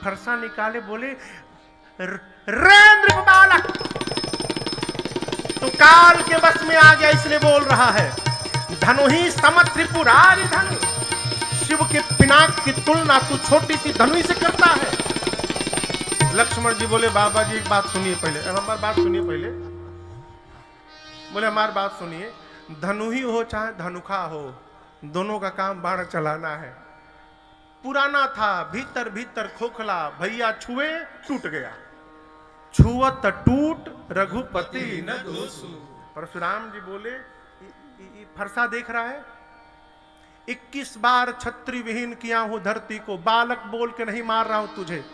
फरसा निकाले, बोले रेंद्र बालक, तो काल के बस में आ गया इसलिए बोल रहा है। धनु ही सम त्रिपुरारि धनु, शिव के पिनाक की तुलना तू छोटी सी धनु से करता है। लक्ष्मण जी बोले बाबा जी एक बात सुनिए पहले, हमारी बात सुनिए पहले। बोले हमारी बात सुनिए, धनु ही हो चाहे धनुखा हो, दोनों का काम बाण चलाना है। पुराना था, भीतर भीतर खोखला, भैया छुए टूट गया, छुअत टूट रघुपति न दोषु। परशुराम जी बोले फरसा देख रहा है, 21 बार छत्री विहीन किया हूं धरती को, बालक बोल के नहीं मार रहा हूं तुझे।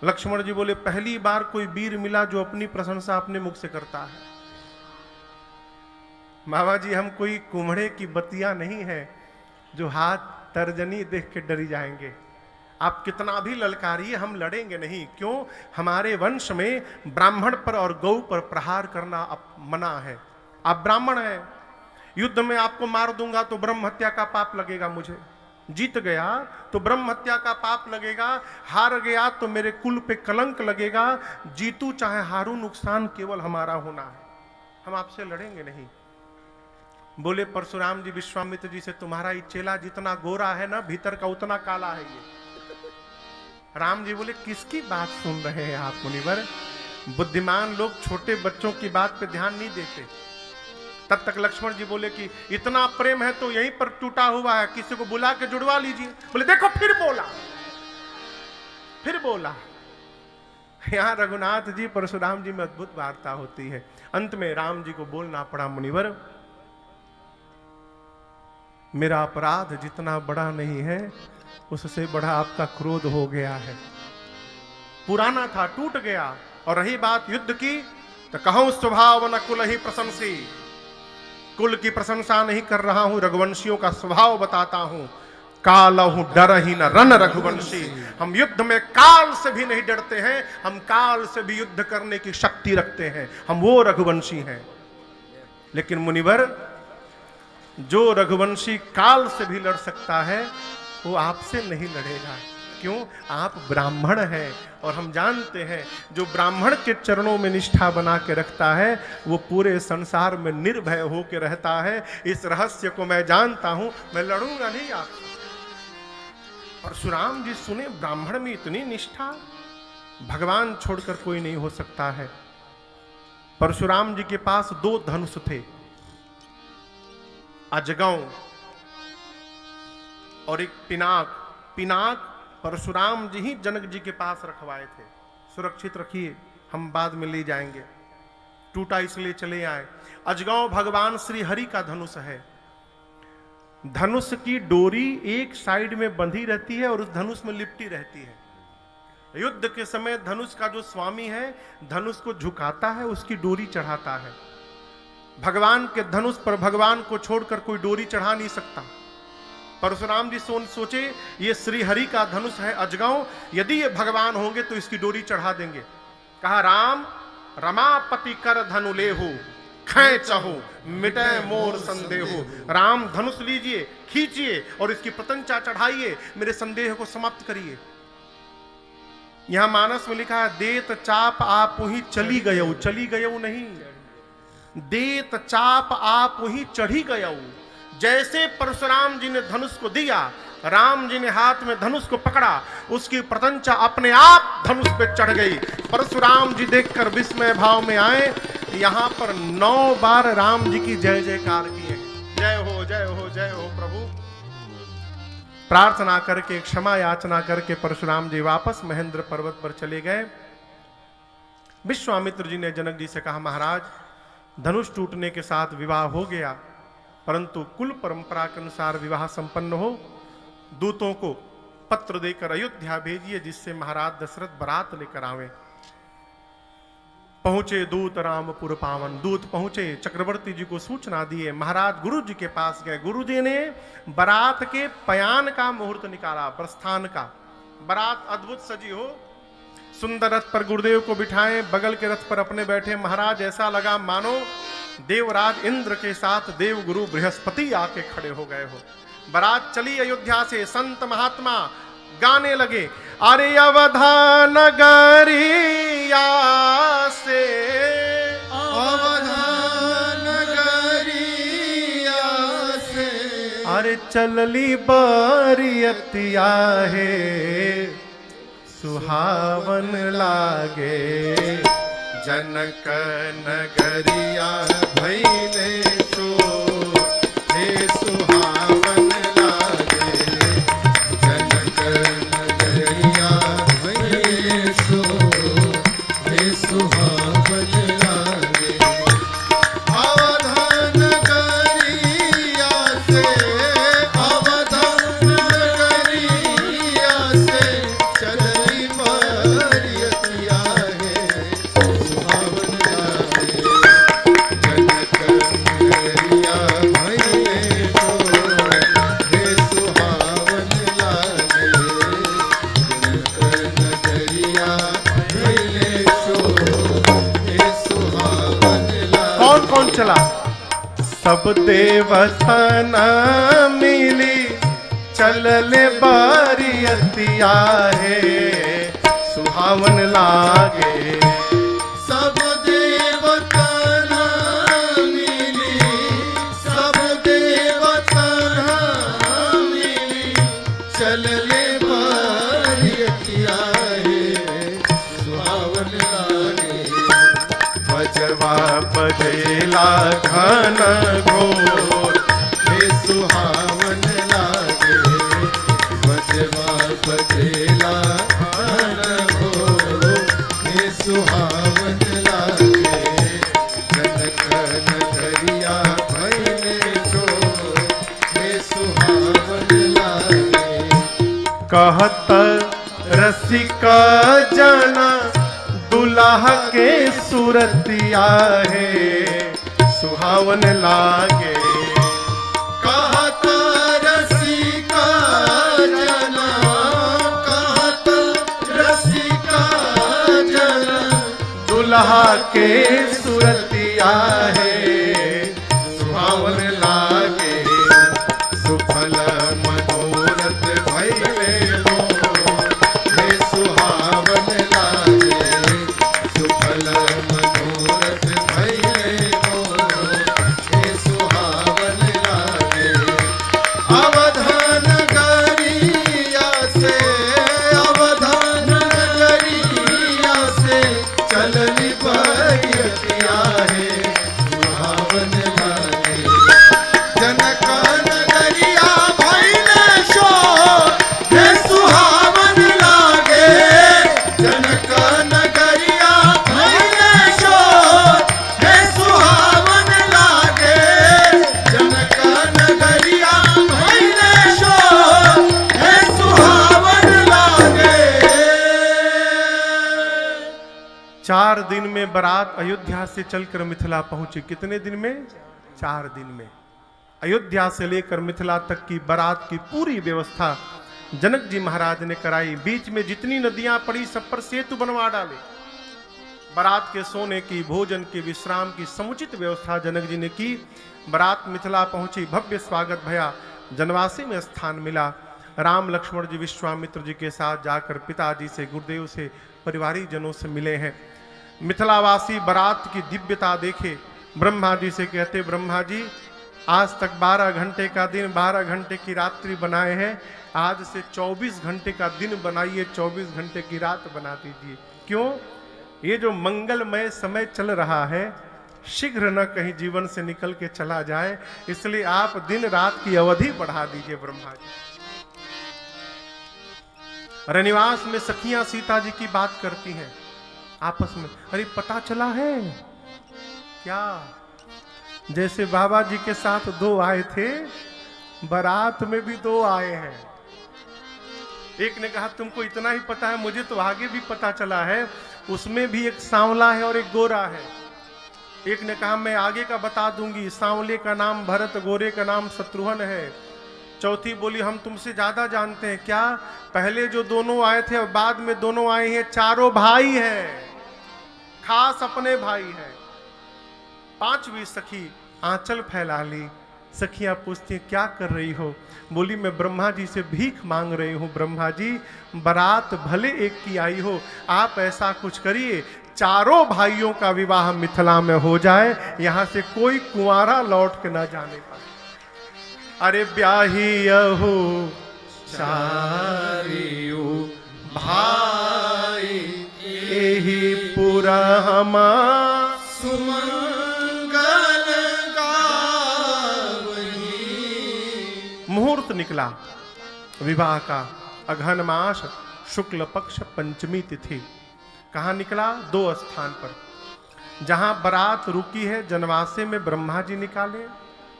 लक्ष्मण जी बोले पहली बार कोई वीर मिला जो अपनी प्रशंसा अपने मुख से करता है। बाबा जी हम कोई कुम्हड़े की बतिया नहीं है जो हाथ तर्जनी देख के डरी जाएंगे। आप कितना भी ललकारिए, हम लड़ेंगे नहीं। क्यों? हमारे वंश में ब्राह्मण पर और गौ पर प्रहार करना मना है। आप ब्राह्मण हैं, युद्ध में आपको मार दूंगा तो ब्रह्म हत्या का पाप लगेगा मुझे, जीत गया तो ब्रह्म हत्या का पाप लगेगा, हार गया तो मेरे कुल पे कलंक लगेगा। जीतू चाहे हारू, नुकसान केवल हमारा होना है, हम आपसे लड़ेंगे नहीं। बोले परशुराम जी विश्वामित्र जी से, तुम्हारा ये चेला जितना गोरा है ना, भीतर का उतना काला है ये। राम जी बोले किसकी बात सुन रहे हैं आप मुनिवर? बुद्धिमान लोग छोटे बच्चों की बात पे ध्यान नहीं देते। तब तक लक्ष्मण जी बोले कि इतना प्रेम है तो यहीं पर टूटा हुआ है, किसी को बुला के जुड़वा लीजिए। बोले देखो फिर बोला, फिर बोला। यहां रघुनाथ जी परशुराम जी में अद्भुत वार्ता होती है। अंत में राम जी को बोलना पड़ा, मुनिवर मेरा अपराध जितना बड़ा नहीं है उससे बड़ा आपका क्रोध हो गया है। पुराना था, टूट गया। और रही बात युद्ध की तो कहूं स्वभाव न कुल ही प्रशंसी, कुल की प्रशंसा नहीं कर रहा हूं, रघुवंशियों का स्वभाव बताता हूं। कालहु डर ही न रन रघुवंशी, हम युद्ध में काल से भी नहीं डरते हैं, हम काल से भी युद्ध करने की शक्ति रखते हैं, हम वो रघुवंशी हैं। लेकिन मुनिवर जो रघुवंशी काल से भी लड़ सकता है वो आपसे नहीं लड़ेगा। क्यों? आप ब्राह्मण हैं और हम जानते हैं जो ब्राह्मण के चरणों में निष्ठा बना के रखता है वो पूरे संसार में निर्भय होकर रहता है। इस रहस्य को मैं जानता हूं, मैं लड़ूंगा नहीं आपसे। परशुराम जी सुने ब्राह्मण में इतनी निष्ठा, भगवान छोड़कर कोई नहीं हो सकता है। परशुराम जी के पास 2 धनुष थे, अजगौ और एक पिनाक। पिनाक परशुराम जी ही जनक जी के पास रखवाए थे, सुरक्षित रखिए हम बाद में ले जाएंगे, टूटा इसलिए चले आए। अजगौ भगवान श्री हरि का धनुष है। धनुष की डोरी एक साइड में बंधी रहती है और उस धनुष में लिपटी रहती है। युद्ध के समय धनुष का जो स्वामी है धनुष को झुकाता है, उसकी डोरी चढ़ाता है। भगवान के धनुष पर भगवान को छोड़कर कोई डोरी चढ़ा नहीं सकता। परशुराम जी सोचे ये श्री हरि का धनुष है अजगौ, यदि ये भगवान होंगे तो इसकी डोरी चढ़ा देंगे। कहा राम रमापति कर धनु लेहु, खींचहु मिटे मोर संदेहु। राम धनुष लीजिए, खींचिए और इसकी प्रतंचा चढ़ाइए, मेरे संदेह को समाप्त करिए। यहां मानस में लिखा है देत चाप आप ही चली गयऊ, चली गयऊ नहीं, देत चाप आप ही चढ़ी गयऊ। जैसे परशुराम जी ने धनुष को दिया, राम जी ने हाथ में धनुष को पकड़ा, उसकी प्रतंचा अपने आप धनुष पे चढ़ गई। परशुराम जी देखकर विस्मय भाव में आए। यहां पर 9 बार राम जी की जय जयकार किए, जय हो जय हो जय हो प्रभु। प्रार्थना करके क्षमा याचना करके परशुराम जी वापस महेंद्र पर्वत पर चले गए। विश्वामित्र जी ने जनक जी से कहा महाराज धनुष टूटने के साथ विवाह हो गया, परंतु कुल परंपरा के अनुसार विवाह संपन्न हो, दूतों को पत्र देकर अयोध्या भेजिए जिससे महाराज दशरथ बारात लेकर आवे। पहुंचे दूत रामपुर पावन, दूत पहुंचे चक्रवर्ती जी को सूचना दिए। महाराज गुरु जी के पास गए, गुरु जी ने बारात के पयान का मुहूर्त निकाला, प्रस्थान का। बारात अद्भुत सजी हो, सुंदर रथ पर गुरुदेव को बिठाए, बगल के रथ पर अपने बैठे। महाराज ऐसा लगा मानो देवराज इंद्र के साथ देव गुरु बृहस्पति आके खड़े हो गए हो। बारात चली अयोध्या से, संत महात्मा गाने लगे, अरे अवधा नगरिया से, अवधा नगरिया से, अरे चलली बरियतिया है, सुहावन लागे। जनक नगरिया भैले सो, हे सुहावन लागे। जनक नगरिया भैले सो, हे सुहावन लागे। अवधा नगरिया से, अवधा नगरिया से, चलई बरियतिया है, सुहावन लागे। जनक नगरिया भैले सो, हे सुहावन लागे। जनक नगरिया भैले सो, हे सुहावन लागे। कौन कौन चला? सब देवतन मिली चलले बरियतिया है, सुहावन लागे। सब देवता मिली, सब देवता मिली, चलले बरियतिया है, सुहावन लागे। बजवा बजेला घन घोर, हे सुहावन लागे। बजवा बजेला घन घोर, हे सुहावन लागे। जनक नगरिया भैले सो, हे सुहावन लागे। कहत रसिक जना दुल्हा के सूरतिया है, सुहावन लागे। कहत रसिका जना, कहत रसिका जना, दुल्हा के सूरतिया है, सुहावन लागे। सुफल मनोरथ भैले हो, हे सुहावन लागे। सुफल मनोरथ भैले हो, हे सुहावन लागे। अवधा नगरिया से, अवधा नगरिया से, चलली बरियतिया है, सुहावन लागे। जनक नगरिया भैले सो, हे सुहावन लागे। जनक नगरिया भैले सो, हे सुहावन लागे। जनक नगरिया भैले सो, हे सुहावन लागे। 4 दिन में बारात अयोध्या से चलकर मिथिला पहुंची। कितने दिन में? 4 दिन में। अयोध्या से लेकर मिथिला तक की बारात की पूरी व्यवस्था जनक जी महाराज ने कराई। बीच में जितनी नदियां पड़ी सब पर सेतु बनवा डाले। बारात के सोने की, भोजन की, विश्राम की समुचित व्यवस्था जनक जी ने की। बारात मिथिला पहुंची, भव्य स्वागत भया, जनवासी में स्थान मिला। राम लक्ष्मण जी विश्वामित्र जी के साथ जाकर पिताजी से, गुरुदेव से, परिवारिक जनों से मिले हैं। मिथिलावासी बारात की दिव्यता देखे ब्रह्मा जी से कहते, ब्रह्मा जी आज तक 12 घंटे का दिन, 12 घंटे की रात्रि बनाए हैं, आज से 24 घंटे का दिन बनाइए, 24 घंटे की रात बना दीजिए। क्यों? ये जो मंगलमय समय चल रहा है शीघ्र न कहीं जीवन से निकल के चला जाए, इसलिए आप दिन रात की अवधि बढ़ा दीजिए ब्रह्मा जी। रनिवास में सखियां सीता जी की बात करती हैं आपस में, अरे पता चला है क्या, जैसे बाबा जी के साथ 2 आए थे, बारात में भी 2 आए हैं। एक ने कहा तुमको इतना ही पता है, मुझे तो आगे भी पता चला है, उसमें भी एक सांवला है और एक गोरा है। एक ने कहा मैं आगे का बता दूंगी, सांवले का नाम भरत, गोरे का नाम शत्रुघ्न है। चौथी बोली हम तुमसे ज्यादा जानते हैं। क्या? पहले जो दोनों आए थे और बाद में दोनों आए हैं, चारों भाई हैं, खास अपने भाई हैं। 5वीं सखी आंचल फैला ली, सखियां पूछती हैं क्या कर रही हो? बोली मैं ब्रह्मा जी से भीख मांग रही हूं। ब्रह्मा जी, बारात भले एक की आई हो, आप ऐसा कुछ करिए, चारों भाइयों का विवाह मिथिला में हो जाए, यहां से कोई कुंवारा लौट के ना जाने पाए। अरे ब्याही हो चारियो भाई, यही पूरा हमा सुमंगल गावही। मुहूर्त निकला विवाह का, अघन मास शुक्ल पक्ष पंचमी तिथि। कहाँ निकला? 2 स्थान पर। जहां बारात रुकी है जनवासे में ब्रह्मा जी निकाले,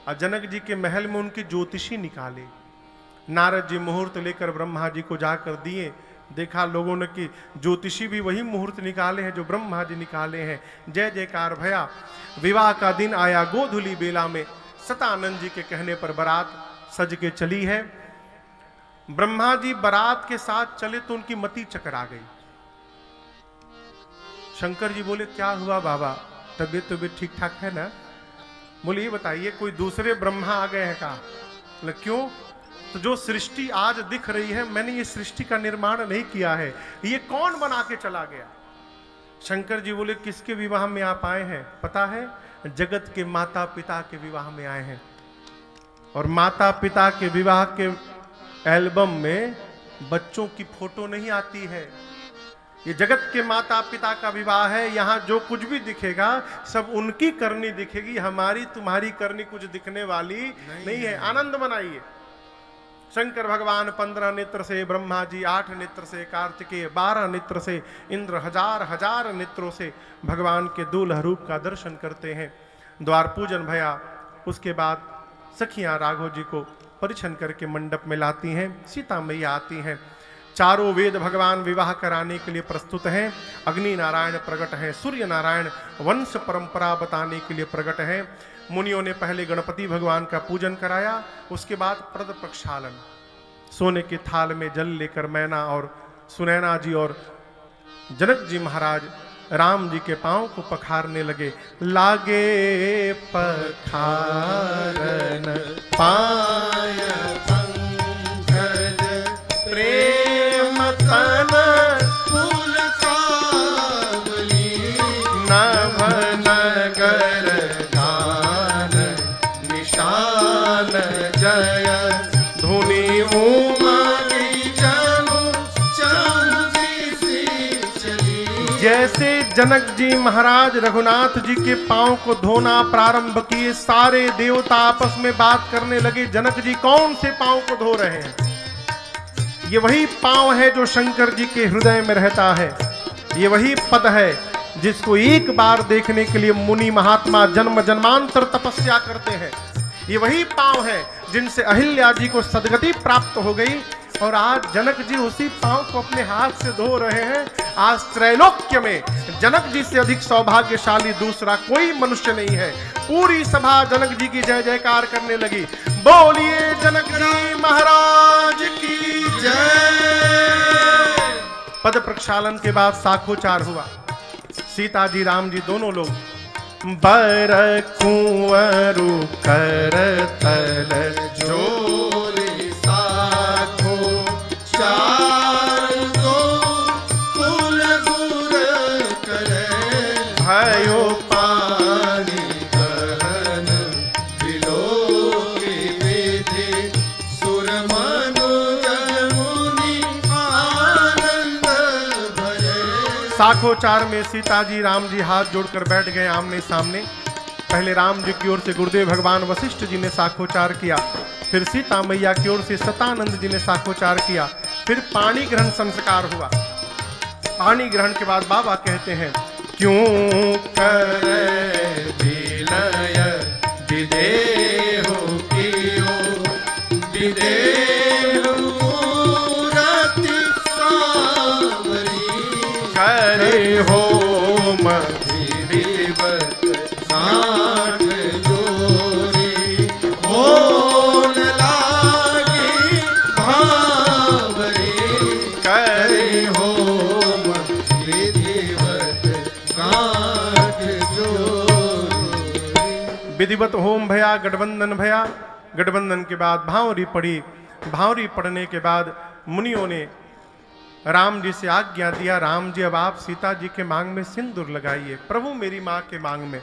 और जनक जी के महल में उनके ज्योतिषी निकाले। नारद जी मुहूर्त लेकर ब्रह्मा जी को जाकर दिए। देखा लोगों ने कि ज्योतिषी भी वही मुहूर्त निकाले हैं जो ब्रह्मा जी निकाले हैं। जय जयकार भया। विवाह का दिन आया गोधूली बेला में। सतानंद जी के कहने पर बारात सज के चली है। ब्रह्मा जी बारात के साथ चले तो उनकी मति चकरा गई। शंकर जी बोले क्या हुआ बाबा, तबीयत ठीक ठाक है ना? बोले ये बताइए कोई दूसरे ब्रह्मा आ गए हैं का? बोले क्यों? तो जो सृष्टि आज दिख रही है, मैंने ये सृष्टि का निर्माण नहीं किया है, ये कौन बना के चला गया? शंकर जी बोले किसके विवाह में आप आए हैं? पता है, जगत के माता पिता के विवाह में आए हैं। और माता पिता के विवाह के एल्बम में बच्चों की फोटो नहीं आती है। ये जगत के माता पिता का विवाह है। यहाँ जो कुछ भी दिखेगा सब उनकी करनी दिखेगी, हमारी तुम्हारी करनी कुछ दिखने वाली नहीं है। आनंद मनाइए। शंकर भगवान 15 नेत्र से, ब्रह्मा जी 8 नेत्र से, कार्तिकेय 12 नेत्र से, इंद्र हजार हजार नेत्रों से भगवान के दूल्हा रूप का दर्शन करते हैं। द्वार पूजन भया। उसके बाद सखियां राघव जी को परिछन करके मंडप में लाती हैं। सीता मैया आती हैं। चारों वेद भगवान विवाह कराने के लिए प्रस्तुत हैं। अग्नि नारायण प्रकट हैं, सूर्य नारायण वंश परंपरा बताने के लिए प्रकट हैं। मुनियों ने पहले गणपति भगवान का पूजन कराया, उसके बाद प्रद प्रक्षालन। सोने के थाल में जल लेकर मैना और सुनैना जी और जनक जी महाराज राम जी के पांव को पखारने लगे। लागे पखारन पाय पंकज, प्रेम तन फूल सावली, नभ नगर गान निशान जय धुनि उमगी जनु चमकी सी चली। जैसे जनक जी महाराज रघुनाथ जी के पांव को धोना प्रारंभ किए, सारे देवता आपस में बात करने लगे, जनक जी कौन से पांव को धो रहे हैं? ये वही पांव है जो शंकर जी के हृदय में रहता है। ये वही पद है जिसको एक बार देखने के लिए मुनि महात्मा जन्म जन्मांतर तपस्या करते हैं। ये वही पांव है जिनसे अहिल्या जी को सदगति प्राप्त हो गई। और आज जनक जी उसी पांव को अपने हाथ से धो रहे हैं। आज त्रैलोक्य में जनक जी से अधिक सौभाग्यशाली दूसरा कोई मनुष्य नहीं है। पूरी सभा जनक जी की जय जयकार करने लगी। बोलिए जनक जी महाराज की जय। पद प्रक्षालन के बाद साखोचार हुआ। सीता जी राम जी दोनों लोग बर कुंवरु कर तल जोरी साखो चार दो कुल गुर करे, भयो पानी गहन बिलो की विधि, सुर मनुज मुनि आनंद भरे। साखोचार में सीता जी राम जी हाथ जोड़कर बैठ गए आमने सामने। पहले राम जी की ओर से गुरुदेव भगवान वशिष्ठ जी ने साखोचार किया, फिर सीता मैया की ओर से सतानंद जी ने साखोचार किया, फिर पानी ग्रहण संस्कार हुआ। पानी ग्रहण के बाद बाबा कहते हैं क्यों करे विनय विदेहो कियो, विदेहो मूरति सावरी, करे हो विधिवत साठ जोरी, होन लागी भावरी, करे होम विधिवत साठ जोरी। विधिवत होम भया, गठबंधन भया। गठबंधन के बाद भांवरी पड़ी। भांवरी पड़ने के बाद मुनियों ने राम जी से आज्ञा दिया, राम जी अब आप सीता जी के मांग में सिंदूर लगाइए। प्रभु मेरी माँ के मांग में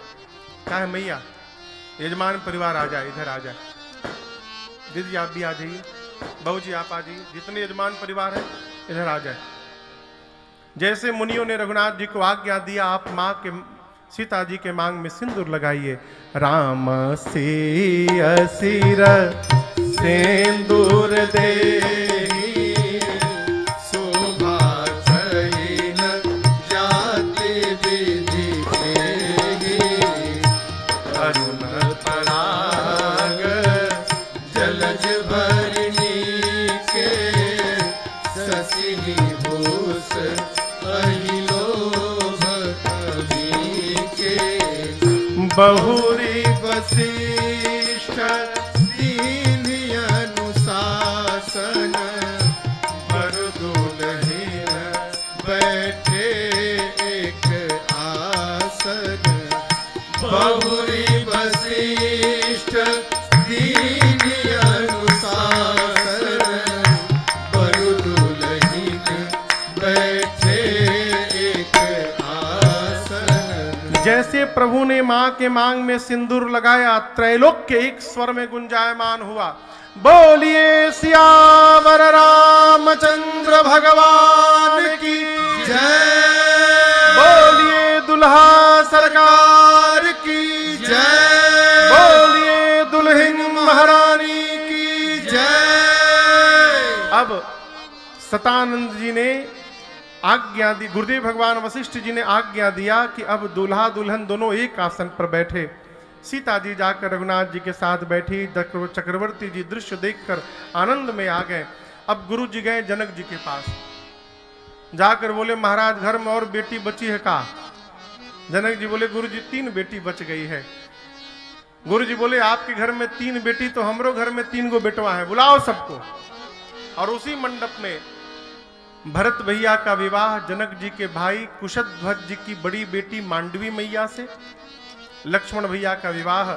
क्या है मैया, यजमान परिवार आ जाए, इधर आ जाए। दीदी आप भी आ जाइए, बहू जी आप आ जाइए, जितने यजमान परिवार है इधर आ जाए। जैसे मुनियों ने रघुनाथ जी को आज्ञा दिया, आप माँ के सीता जी के मांग में सिंदूर लगाइए। राम से असिर सिंदूर दे बहुरी वशिष्ठ दीन अनुशासन दुल्हीन बैठे एक आसन। बहुरी वशिष्ठ दीन अनुशासन दुल्हीन बैठे एक आसन। जैसे प्रभु ने मां के मांग में सिंदूर लगाया, त्रैलोक्य एक स्वर में गुंजायमान हुआ, बोलिए सियावर रामचंद्र भगवान की जय। बोलिए दुल्हा सरकार की जय। बोलिए दुल्हन महारानी की जय। अब सतानंद जी ने आज्ञा दी, गुरुदेव भगवान वशिष्ठ जी ने आज्ञा दिया कि अब दूल्हा दुल्हन दोनों एक आसन पर बैठे। सीता जी जाकर रघुनाथ जी के साथ बैठी। चक्रवर्ती जी दृश्य देखकर आनंद में आ गए। अब गुरु जी गए जनक जी के पास, जाकर बोले महाराज घर में और बेटी बची है का? जनक जी बोले गुरु जी 3 बेटी बच गई है। गुरु जी बोले आपके घर में 3 बेटी तो हमरो घर में 3 गो बेटवा है, बुलाओ सबको। और उसी मंडप में भरत भैया का विवाह जनक जी के भाई कुशध्वज जी की बड़ी बेटी मांडवी मैया से, लक्ष्मण भैया का विवाह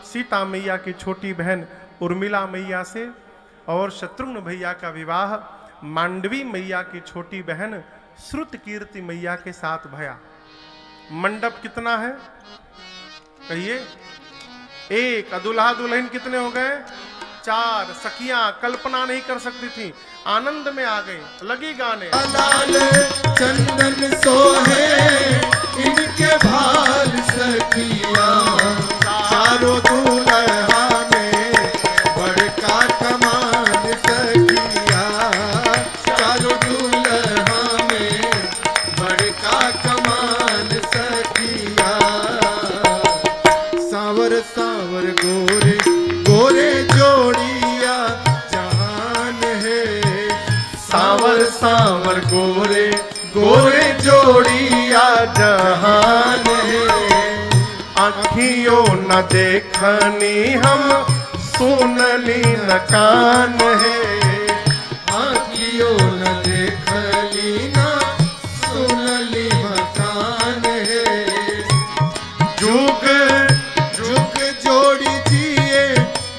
सीता मैया की छोटी बहन उर्मिला मैया से, और शत्रुघ्न भैया का विवाह मांडवी मैया की छोटी बहन श्रुत कीर्ति मैया के साथ भया। मंडप कितना है कहिए? 1। दुल्हा दुल्हन कितने हो गए? 4। सखियां कल्पना नहीं कर सकती थी, आनंद में आ गई, लगी गाने। लाल चंदन सोहे इनके भाल सखिया, चारों दूल्हा में बड़का कमान सखिया, चारों दूल्हा में बड़का कमान सखिया। सावर सावर गोरे गोरे जोड़िया जहान है, सावर सावर गोरे गोरे जोड़िया जहान है। आँखियों न देखनी हम सुनली न कान है, आँखियों न देखली न सुनली न कान है। जुग जुग जोड़ी जिए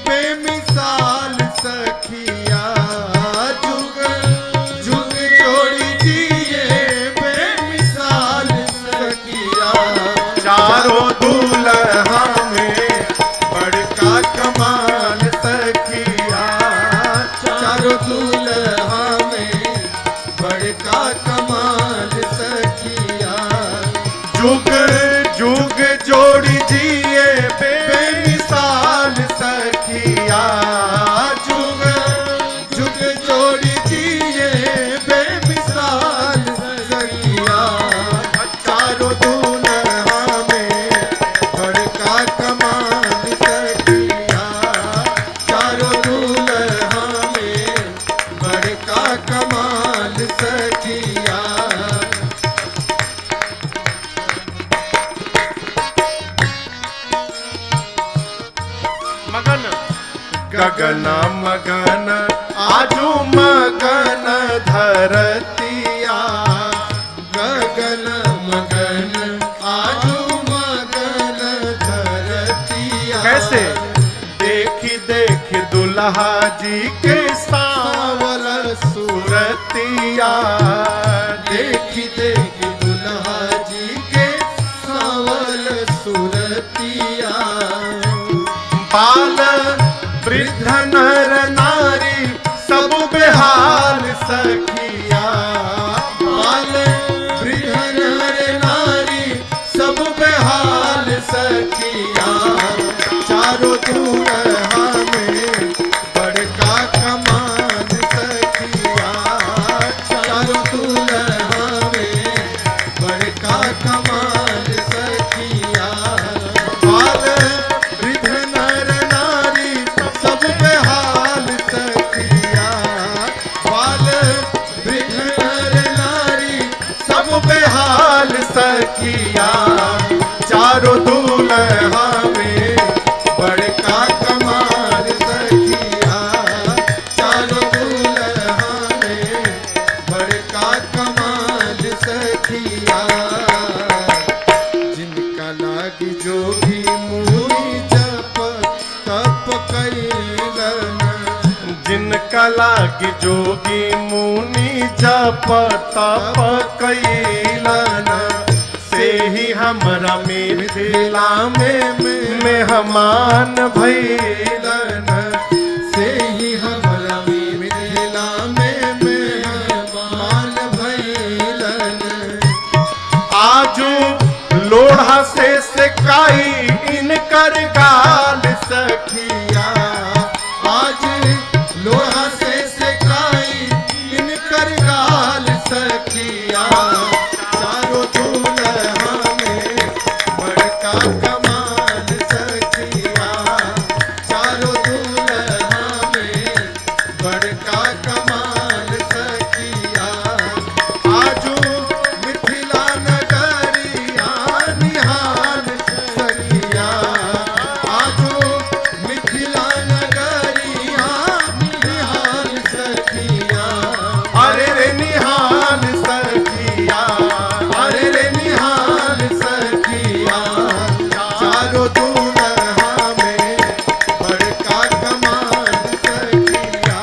बेमिसाल सखिया, जुग जुग जोड़ी जिए बेमिसाल सखिया। चारों दूल्हा में बड़का कमाल सखिया, चारों दूल्हा में बड़का कमाल सखिया। जुग जुग जोड़ी जिए बेमिसाल सखिया, जुग जुग जोड़ी जिए बेमिसाल सखिया। चारों दूल्हा में बड़का कमाल सखिया, चारों दूल्हा में बड़का कमाल सखिया। मगन गगन मगन आजू मगन धरतिया, गगन मगन आजू मगन धरतिया। दुल्हा जी के सावल सूरतिया देखी देखी दुल्हा जी के सावल सूरतिया। बाल वृद्ध नर नारी सब बेहाल सखिया। बाल वृद्ध नर नारी सब बेहाल सखिया। चारों दुल्हा में बड़का कमान सखिया। चारों दुल्हा में बड़का कमान सखिया। बाल वृद्ध नर नारी सब बेहाल सखिया। बाल वृद्ध नर नारी सब बेहाल सखिया। चारों दूल्हा में बड़का कमाल सखिया। चारों दुल्हा में बड़का कमाल सखिया। जिनका लागी जोगी मुनि जप तप कैलन। जिनका लागी जोगी मुनि जप तप कैलन से ही हमरा मिथिला में मेहमान भैलन। से ही हमरा मिथिला में मेहमान भैलन। आजू लोढ़ा से सेकाई इनकर गाल सखिया। आज लोहा से सेकाई इनकर गाल सखिया। चारों दुल्हा में बड़का कमाल सखिया। चारों दुल्हा में बड़का कमाल सखिया। आजू मिथिला नगरिया निहाल सखिया। आजू मिथिला नगरिया निहाल सखिया। अरे रे निहाल सखिया। अरे रे निहाल सखिया। चारों दुल्हा में बड़का कमाल सखिया।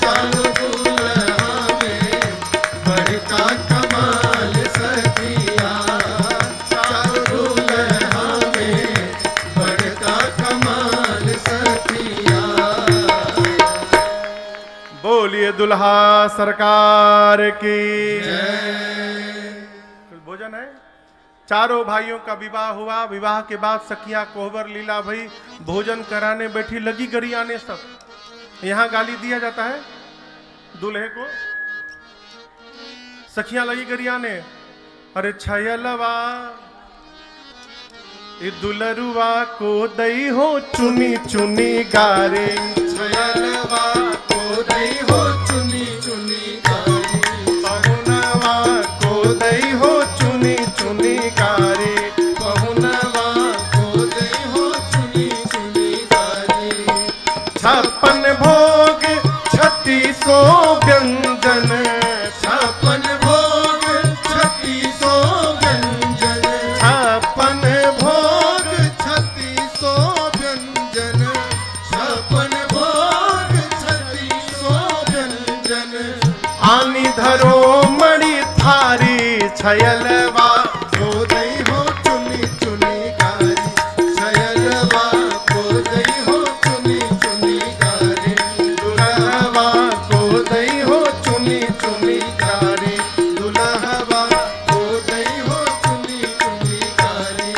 चारों दुल्हा में बड़का कमाल सखिया। चारों दुल्हा में बड़का कमाल सखिया। बोलिए दुल्हा सरकार की। कुछ भोजन है। चारों भाइयों का विवाह हुआ। विवाह के बाद सखिया कोहबर लीला भई भोजन कराने बैठी, लगी गरियाने सब। यहाँ गाली दिया जाता है दूल्हे को। सखियां लगी गरियाने, अरे छयलवा ये दुलरुआ को दई हो चुनी चुनी गारे। छयलवा को दई हो चुनी चुनी गारी। पहुनवा को दई हो चुनी चुनी गारे। पहुनवा को दई हो चुनी चुनी गारी। 56 भोग 3600 व्यंजन। 56 भोग 3600 व्यंजन। 56 भोग 3600 व्यंजन। 56 भोग 3600 व्यंजन। आनी धरो मणि थारी। छयलवा को दई हो चुनी चुनी गारी। छयलवा को दई हो चुनी चुनी गारी। दुल्हवा को दई हो चुनी चुनी गारे। दुल्हवा को दई हो चुनी चुनी गारी।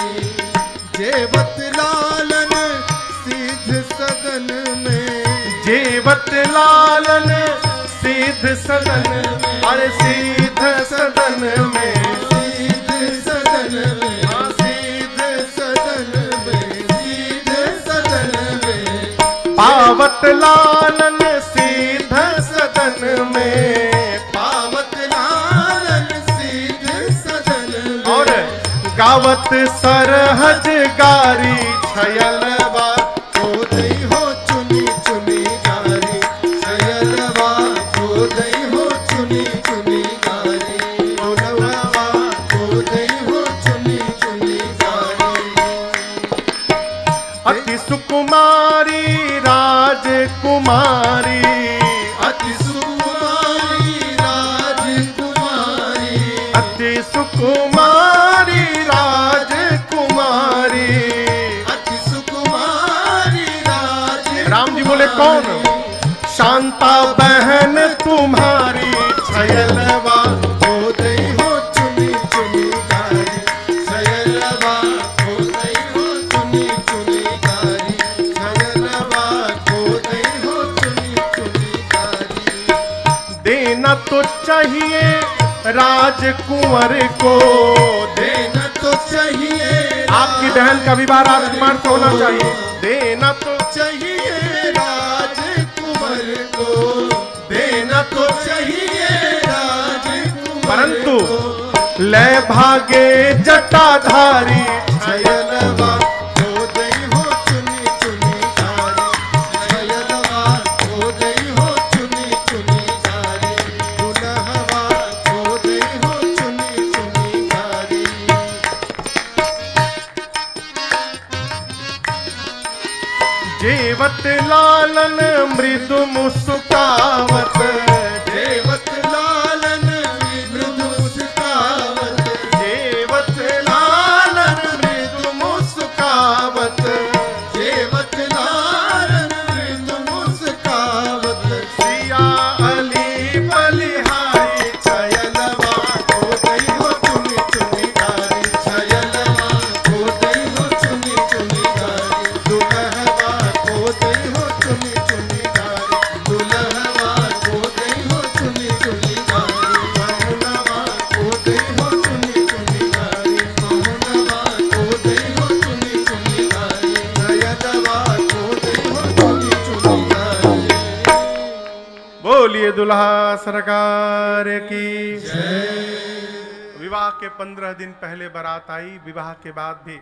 जेवत लालन सिद्ध सदन में। जेवत लालन सिद्ध सदन। अरे सिद्ध सदन में। सिद्ध सदन में। सिद्ध सदन में। सिद्ध सदन में। पावत लालन सिद्ध सदन में। पावत लालन सिद्ध सदन में। और गावत सरहज गारी। छयलवा को दई हो चुनी चुनी गारी। छयलवा को दई हो चुनी चुनी गारी। दुल्हवा को दई हो चुनी चुनी गारी। अति सुकुमारी राजकुमारी अति सुकुमारी राजकुमारी, अति सुकुमारी राजकुमारी। राम जी बोले कौन? शांता बहन तुम्हारी छयलवा खोदई हो चुनी चुनी गारी, छयलवा खोदई हो चुनी चुनी गारी, छयलवा खोदई हो चुनी चुनी गारी। देना तो चाहिए राजकुंवर को, देना तो चाहिए आपकी बहन का विवाह राजकुमार से होना चाहिए। देना तो चाहिए राजकुमार को, देना तो चाहिए राजकुमार परंतु को। ले भागे जटाधारी, छयलवा खोदई हो चुनी चुनी गारी, छयलवा खोदई हो चुनी चुनी गारी, दुल्हवा खोदई हो चुनी चुनी गारी। जेवत लालन मृदु मुस्कावत, देवत लालन मृदु मुस्कावत, जेवत लालन मृदु मुस्कावत, देवत लालन मृदु मुस्कावत। सिया अली बलिहारी, छयलवा खोदई हो चुनी चुनी गारी, छयलवा खोदई हो चुनी चुनी गारी, दुल्हवा खोदई हो चुनी चुनी गारी, दुल्हवा खोदई हो चुनी चुनी गारी, पहुनवा खोदई हो चुनी चुनी गारी, पहुनवा खोदई हो चुनी चुनी गारी, छयलवा खोदई हो चुनी चुनी गारी। बोलिए दुल्हा सरकार की। विवाह के 15 दिन पहले बारात आई। विवाह के बाद भी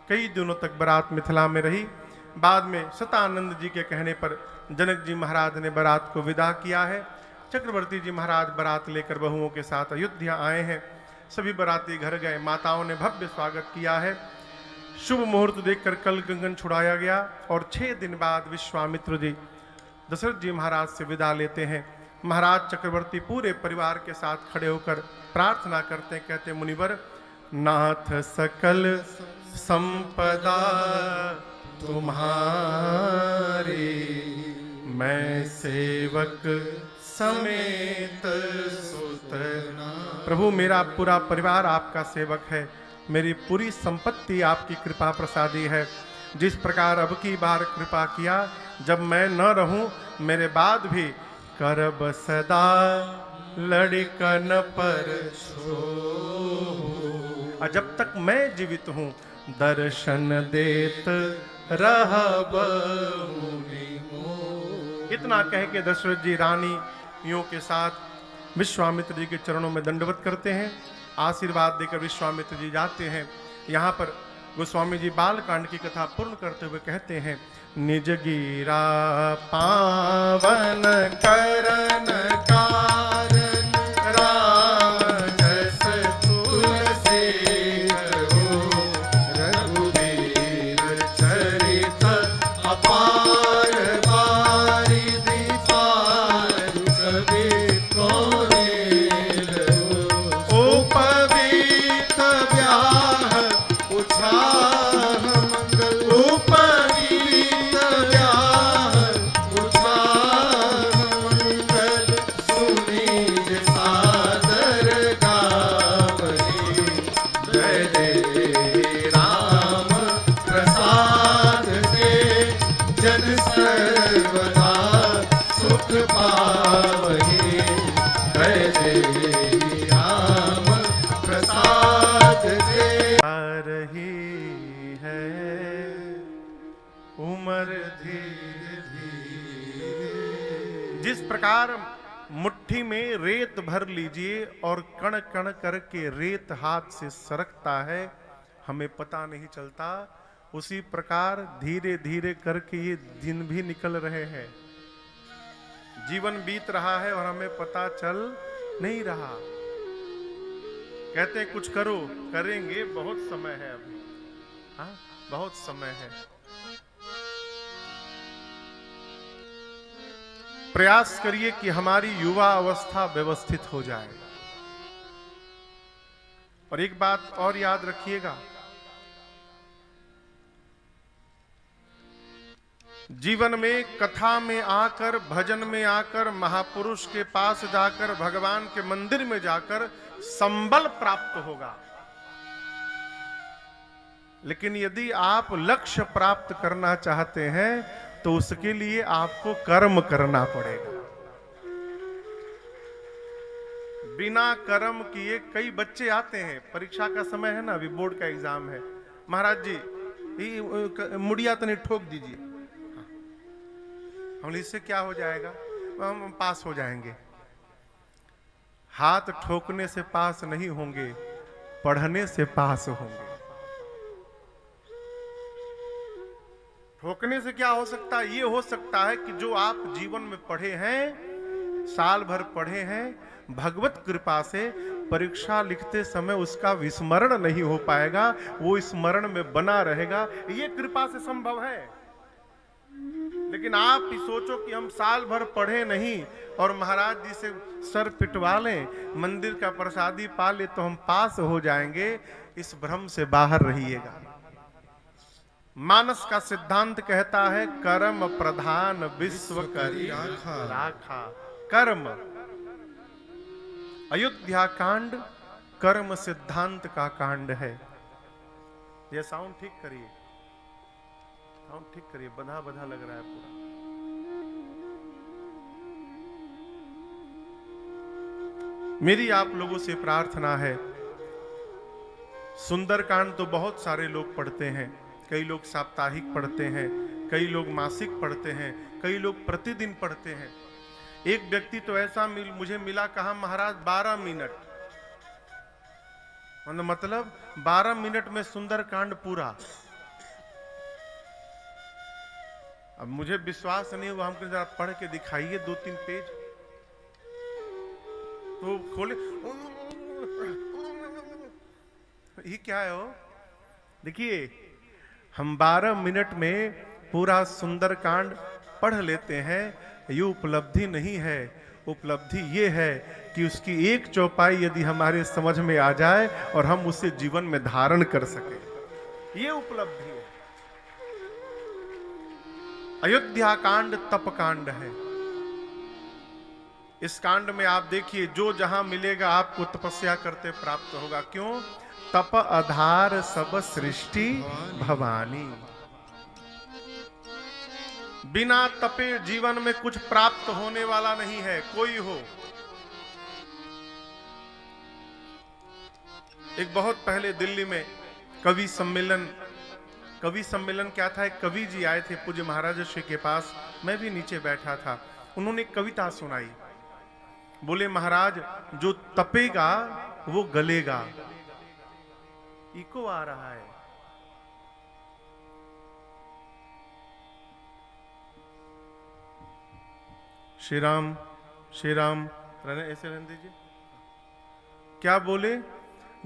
कई दिनों तक बारात मिथिला में रही। बाद में सतानंद जी के कहने पर जनक जी महाराज ने बारात को विदा किया है। चक्रवर्ती जी महाराज बारात लेकर बहुओं के साथ अयोध्या आए हैं। सभी बाराती घर गए। माताओं ने भव्य स्वागत किया है। शुभ मुहूर्त देखकर कल कंगन छुड़ाया गया और 6 दिन बाद विश्वामित्र जी दशरथ जी महाराज से विदा लेते हैं। महाराज चक्रवर्ती पूरे परिवार के साथ खड़े होकर प्रार्थना करते हैं। कहते मुनिवर, नाथ सकल संपदा तुम्हारी, मैं सेवक समेत सुत। प्रभु मेरा पूरा परिवार आपका सेवक है। मेरी पूरी संपत्ति आपकी कृपा प्रसादी है। जिस प्रकार अब की बार कृपा किया, जब मैं न रहूं मेरे बाद भी करब सदा लड़कन पर छोह। और जब तक मैं जीवित हूं दर्शन देत रहब मुनि मोह। इतना कह के दशरथ जी रानियों के साथ विश्वामित्र जी के चरणों में दंडवत करते हैं। आशीर्वाद देकर विश्वामित्र जी जाते हैं। यहाँ पर गोस्वामी जी बालकांड की कथा पूर्ण करते हुए कहते हैं, निज गिरा पावन करन कारण, राम जस तुलसी हो, रघुवीर चरित अपार बारिधि पार कवि कोनेल हो। उपवीत व्याह उछाह मंगल, उपवीत व्याह उछाह मंगल, सुनीज सादर गावहि, जय जय राम प्रसाद के, जन सर्वदा सुख पावहि, जय जय राम प्रसाद के। आ रही है उमर धीरे धीरे। जिस प्रकार मुट्ठी में रेत भर लीजिए और कण कण करके रेत हाथ से सरकता है, हमें पता नहीं चलता, उसी प्रकार धीरे धीरे करके ये दिन भी निकल रहे हैं। जीवन बीत रहा है और हमें पता चल नहीं रहा। कहते हैं कुछ करो, करेंगे, बहुत समय है अभी। हाँ, बहुत समय है। प्रयास करिए कि हमारी युवा अवस्था व्यवस्थित हो जाए। और एक बात और याद रखिएगा, जीवन में कथा में आकर, भजन में आकर, महापुरुष के पास जाकर, भगवान के मंदिर में जाकर संबल प्राप्त होगा। लेकिन यदि आप लक्ष्य प्राप्त करना चाहते हैं तो उसके लिए आपको कर्म करना पड़ेगा। बिना कर्म किए कई बच्चे आते हैं, परीक्षा का समय है ना, अभी बोर्ड का एग्जाम है, महाराज जी ये मुड़िया तो नहीं ठोक दीजिए, हम इससे क्या हो जाएगा, हम पास हो जाएंगे। हाथ ठोकने से पास नहीं होंगे, पढ़ने से पास होंगे। ठोकने से क्या हो सकता है? ये हो सकता है कि जो आप जीवन में पढ़े हैं, साल भर पढ़े हैं, भगवत कृपा से परीक्षा लिखते समय उसका विस्मरण नहीं हो पाएगा, वो स्मरण में बना रहेगा, ये कृपा से संभव है। लेकिन आप ही सोचो कि हम साल भर पढ़े नहीं और महाराज जी से सर पिटवा लें, मंदिर का प्रसादी पा ले तो हम पास हो जाएंगे, इस भ्रम से बाहर रहिएगा। मानस का सिद्धांत कहता है कर्म प्रधान विश्व करी राखा। कर्म, अयोध्या कांड कर्म सिद्धांत का कांड है। ये साउंड ठीक करिए, साउंड ठीक करिए, बधा बधा लग रहा है पूरा। मेरी आप लोगों से प्रार्थना है, सुंदरकांड तो बहुत सारे लोग पढ़ते हैं, कई लोग साप्ताहिक पढ़ते हैं, कई लोग मासिक पढ़ते हैं, कई लोग प्रतिदिन पढ़ते हैं। एक व्यक्ति तो ऐसा मुझे मिला, कहा महाराज 12 मिनट, मतलब 12 मिनट में सुंदरकांड पूरा। अब मुझे विश्वास नहीं हुआ, हमको जरा पढ़ के दिखाइए 2-3 पेज। तो खोले, ये क्या है हो? देखिए, हम 12 मिनट में पूरा सुंदरकांड पढ़ लेते हैं, ये उपलब्धि नहीं है। उपलब्धि ये है कि उसकी एक चौपाई यदि हमारे समझ में आ जाए और हम उसे जीवन में धारण कर सके, ये उपलब्धि है। अयोध्या कांड तप कांड है। इस कांड में आप देखिए, जो जहां मिलेगा आपको तपस्या करते प्राप्त होगा। क्यों? तप आधार सब सृष्टि भवानी। बिना तपे जीवन में कुछ प्राप्त होने वाला नहीं है, कोई हो। एक बहुत पहले दिल्ली में कवि सम्मेलन क्या था, एक कवि जी आए थे पूज्य महाराज श्री के पास, मैं भी नीचे बैठा था। उन्होंने कविता सुनाई, बोले महाराज जो तपेगा वो गलेगा। इको आ रहा है। श्री राम रहने, ऐसे रहने दीजिए। क्या बोले?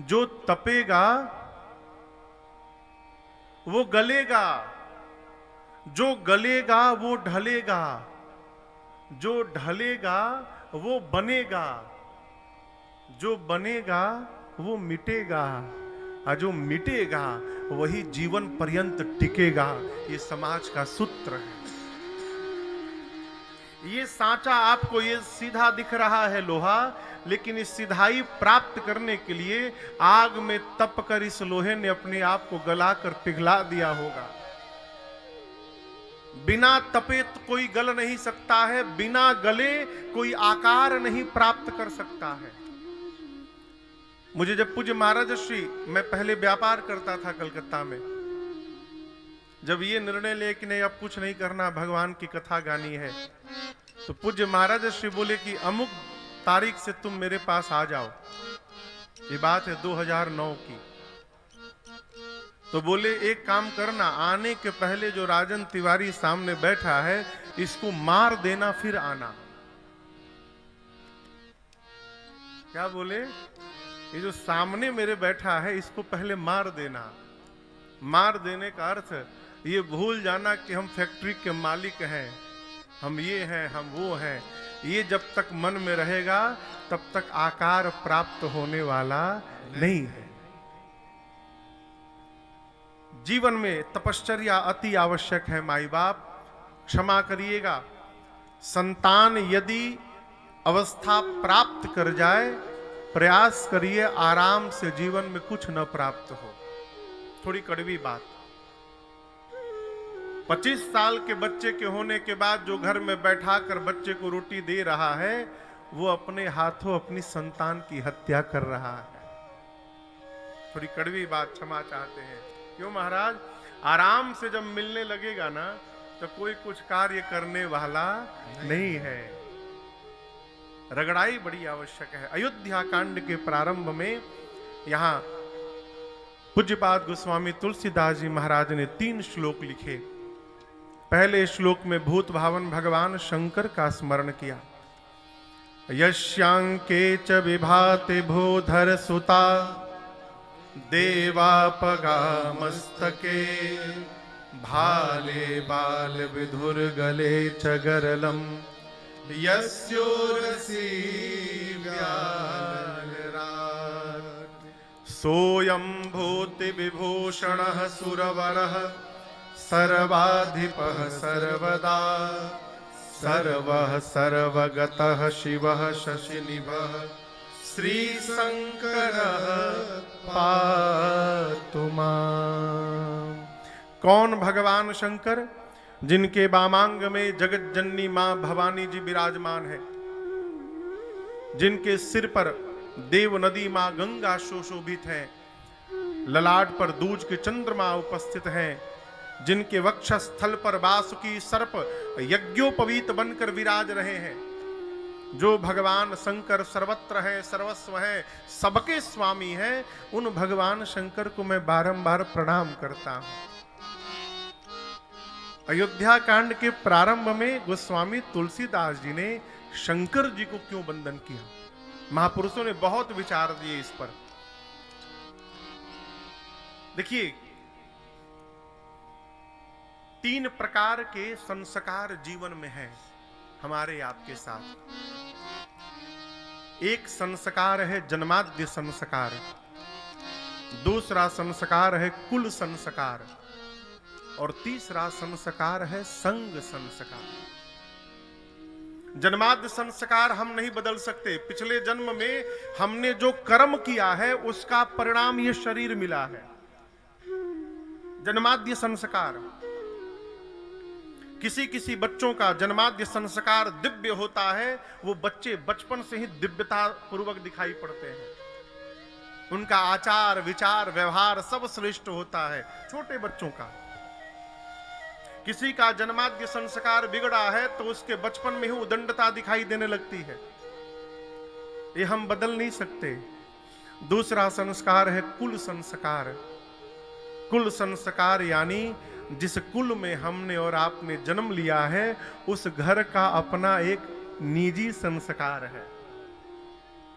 जो तपेगा वो गलेगा, जो गलेगा वो ढलेगा, जो ढलेगा वो बनेगा, जो बनेगा वो मिटेगा, और जो मिटेगा वही जीवन पर्यंत टिकेगा। ये समाज का सूत्र है। ये सांचा आपको ये सीधा दिख रहा है लोहा, लेकिन इस सिधाई प्राप्त करने के लिए आग में तप कर इस लोहे ने अपने आप को गलाकर पिघला दिया होगा। बिना तपे तो कोई गल नहीं सकता है, बिना गले कोई आकार नहीं प्राप्त कर सकता है। मुझे जब पूज्य महाराज श्री, मैं पहले व्यापार करता था कलकत्ता में, जब ये निर्णय ले कि नहीं अब कुछ नहीं करना, भगवान की कथा गानी है, तो पूज्य महाराज श्री बोले कि अमुक तारीख से तुम मेरे पास आ जाओ। ये बात है 2009 की। तो बोले एक काम करना, आने के पहले जो राजन तिवारी सामने बैठा है इसको मार देना, फिर आना। क्या बोले? ये जो सामने मेरे बैठा है इसको पहले मार देना। मार देने का अर्थ ये भूल जाना कि हम फैक्ट्री के मालिक हैं, हम ये हैं, हम वो हैं। ये जब तक मन में रहेगा तब तक आकार प्राप्त होने वाला नहीं है। जीवन में तपश्चर्या अति आवश्यक है। माई बाप क्षमा करिएगा, संतान यदि अवस्था प्राप्त कर जाए, प्रयास करिए आराम से जीवन में कुछ न प्राप्त हो। थोड़ी कड़वी बात। 25 साल के बच्चे के होने के बाद जो घर में बैठा कर बच्चे को रोटी दे रहा है, वो अपने हाथों अपनी संतान की हत्या कर रहा है। थोड़ी कड़वी बात, क्षमा चाहते हैं। क्यों महाराज? आराम से जब मिलने लगेगा ना, तो कोई कुछ कार्य करने वाला नहीं है। रगड़ाई बड़ी आवश्यक है। अयोध्या कांड के प्रारंभ में यहां पूज्यपाद गोस्वामी तुलसीदास जी महाराज ने 3 श्लोक लिखे। पहले श्लोक में भूत भावन भगवान शंकर का स्मरण किया। यस्यांके च विभाते भूधर सुता देवापगा मस्तके भाले बाल विधुर गले च गरलम यस्योरसी व्यालराट सोयं भूति विभूषणः सुरवरः सर्वाधिपः सर्वदा सर्वः सर्वगतः शिवः शशिनिभः श्री शंकरः पातु माम्। कौन भगवान शंकर? जिनके वामांग में जगत जननी मां भवानी जी विराजमान है, जिनके सिर पर देव नदी मां गंगा सुशोभित है, ललाट पर दूज के चंद्रमा उपस्थित हैं, जिनके वक्षस्थल पर वासुकी सर्प यज्ञोपवीत बनकर विराज रहे हैं। जो भगवान शंकर सर्वत्र है, सर्वस्व है, सबके स्वामी हैं, उन भगवान शंकर को मैं बारंबार प्रणाम करता हूं। अयोध्या कांड के प्रारंभ में गोस्वामी तुलसीदास जी ने शंकर जी को क्यों वंदन किया? महापुरुषों ने बहुत विचार दिए इस पर। देखिए, 3 प्रकार के संस्कार जीवन में हैं हमारे आपके साथ। एक संस्कार है जन्माद्य संस्कार, दूसरा संस्कार है कुल संस्कार, और तीसरा संस्कार है संग संस्कार। जन्माद्य संस्कार हम नहीं बदल सकते। पिछले जन्म में हमने जो कर्म किया है उसका परिणाम ये शरीर मिला है। जन्माद्य संस्कार, किसी किसी बच्चों का जन्माद्य संस्कार दिव्य होता है। वो बच्चे बचपन से ही दिव्यता पूर्वक दिखाई पड़ते हैं। उनका आचार विचार व्यवहार सब श्रेष्ठ होता है छोटे बच्चों का। किसी का जन्माद्य संस्कार बिगड़ा है तो उसके बचपन में ही उदंडता दिखाई देने लगती है। ये हम बदल नहीं सकते। दूसरा संस्कार है कुल संस्कार। कुल संस्कार यानी जिस कुल में हमने और आपने जन्म लिया है उस घर का अपना एक निजी संस्कार है।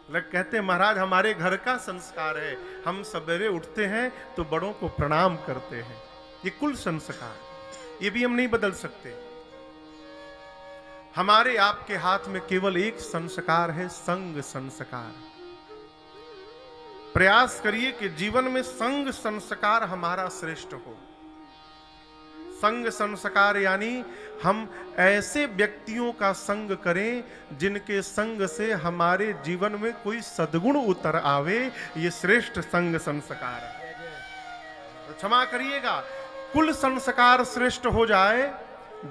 लोग कहते हैं महाराज हमारे घर का संस्कार है, हम सवेरे उठते हैं तो बड़ों को प्रणाम करते हैं। ये कुल संस्कार, ये भी हम नहीं बदल सकते। हमारे आपके हाथ में केवल एक संस्कार है, संग संस्कार। प्रयास करिए कि जीवन में संग संस्कार हमारा श्रेष्ठ हो। संग संस्कार यानी हम ऐसे व्यक्तियों का संग करें जिनके संग से हमारे जीवन में कोई सद्गुण उतर आवे। ये श्रेष्ठ संग संस्कार है। तो क्षमा करिएगा, कुल संस्कार श्रेष्ठ हो जाए,